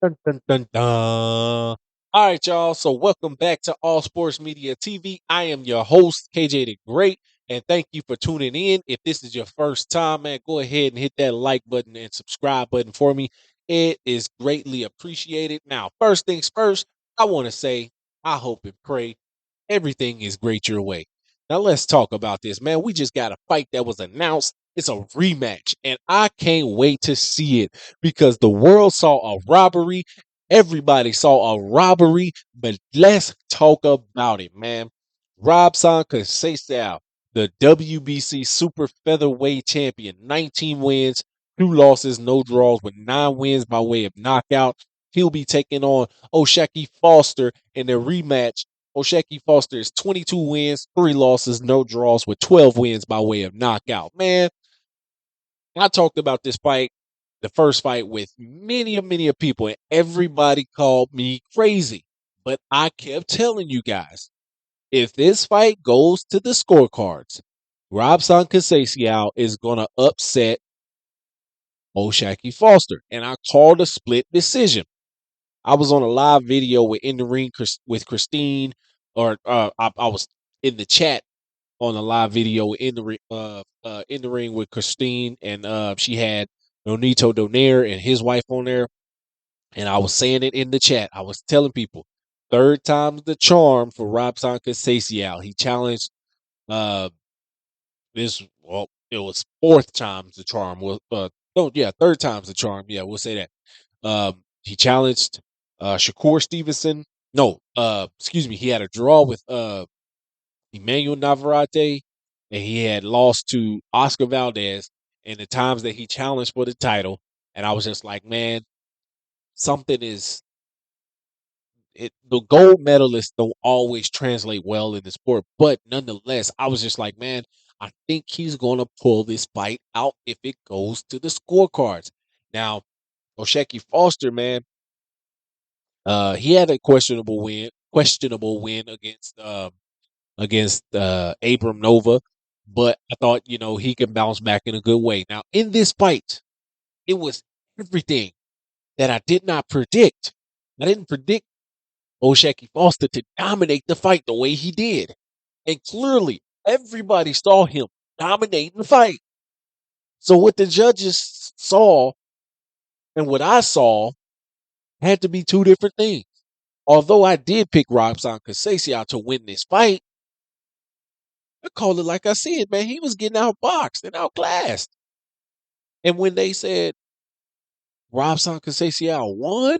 Dun, dun, dun, dun. All right, y'all. So, welcome back to All Sports Media TV. I am your host, KJ the Great, and thank you for tuning in. If this is your first time, man, go ahead and hit that like button and subscribe button for me. It is greatly appreciated. Now, first things first, I want to say I hope and pray everything is great your way. Now, let's talk about this, man. We just got a fight that was announced. It's a rematch, and I can't wait to see it because the world saw a robbery. Everybody saw a robbery, but let's talk about it, man. Robson Conceicao, the WBC Super Featherweight Champion, 19 wins, 2 losses, no draws, with 9 wins by way of knockout. He'll be taking on Oshaquie Foster in the rematch. Oshaquie Foster is 22 wins, 3 losses, no draws, with 12 wins by way of knockout. Man, I talked about this fight, the first fight, with many of people, and everybody called me crazy. But I kept telling you guys, if this fight goes to the scorecards, Robson Conceicao is going to upset Oshaquie Foster. And I called a split decision. I was on a live video with In the Ring with Christine, or I was in the chat on a live video in the ring with Christine, and she had Nonito Donaire and his wife on there, and I was saying it in the chat. I was telling people, third time's the charm for Robson Conceicao. He challenged this. Well, it was fourth time's the charm. Well, no, yeah, third time's the charm. Yeah, we'll say that. He challenged Shakur Stevenson. No, excuse me. He had a draw with Emmanuel Navarrete, and he had lost to Oscar Valdez in the times that he challenged for the title. And I was just like, man, something is it. The gold medalists don't always translate well in the sport, but nonetheless, I was just like, man, I think he's going to pull this fight out if it goes to the scorecards. Now, Oshaquie Foster, man, he had a questionable win against Abram Nova, but I thought, he can bounce back in a good way. Now, in this fight, it was everything that I did not predict. I didn't predict Oshaquie Foster to dominate the fight the way he did. And clearly, everybody saw him dominating the fight. So what the judges saw and what I saw had to be two different things. Although I did pick Robson Conceicao to win this fight, I call it like I said, man. He was getting outboxed and outclassed. And when they said Robson Conceicao won,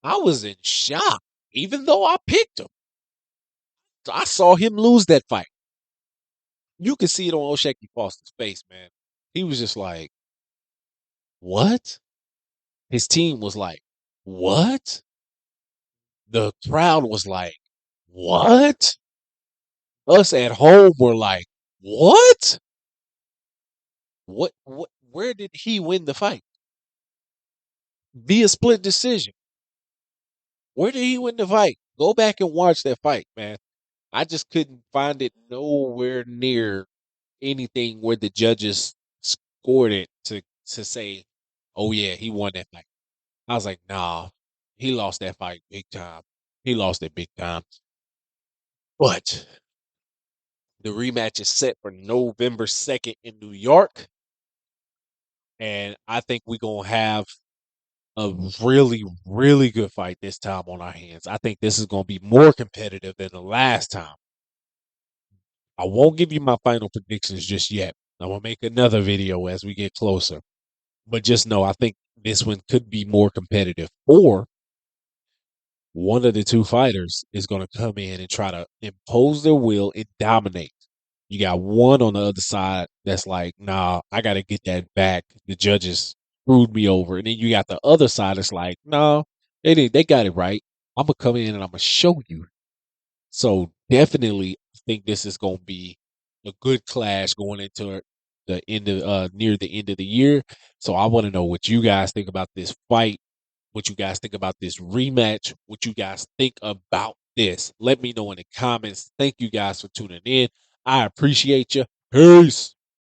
I was in shock, even though I picked him. I saw him lose that fight. You could see it on Oshaquie Foster's face, man. He was just like, what? His team was like, what? The crowd was like, what? Us at home were like, what? Where did he win the fight? Via split decision. Where did he win the fight? Go back and watch that fight, man. I just couldn't find it nowhere near anything where the judges scored it to say, "Oh yeah, he won that fight." I was like, "Nah, he lost that fight big time. He lost it big time." But the rematch is set for November 2nd in New York, and I think we're gonna have a really good fight this time on our hands. I think this is gonna be more competitive than the last time. I won't give you my final predictions just yet. I'm gonna make another video as we get closer. But just know I think this one could be more competitive. Or one of the two fighters is gonna come in and try to impose their will and dominate. You got one on the other side that's like, nah, I gotta get that back. The judges screwed me over. And then you got the other side that's like, no, they got it right. I'm gonna come in and I'm gonna show you. So definitely, I think this is going to be a good clash going into the end of near the end of the year. So I want to know what you guys think about this fight, what you guys think about this rematch, what you guys think about this. Let me know in the comments. Thank you guys for tuning in. I appreciate you. Peace.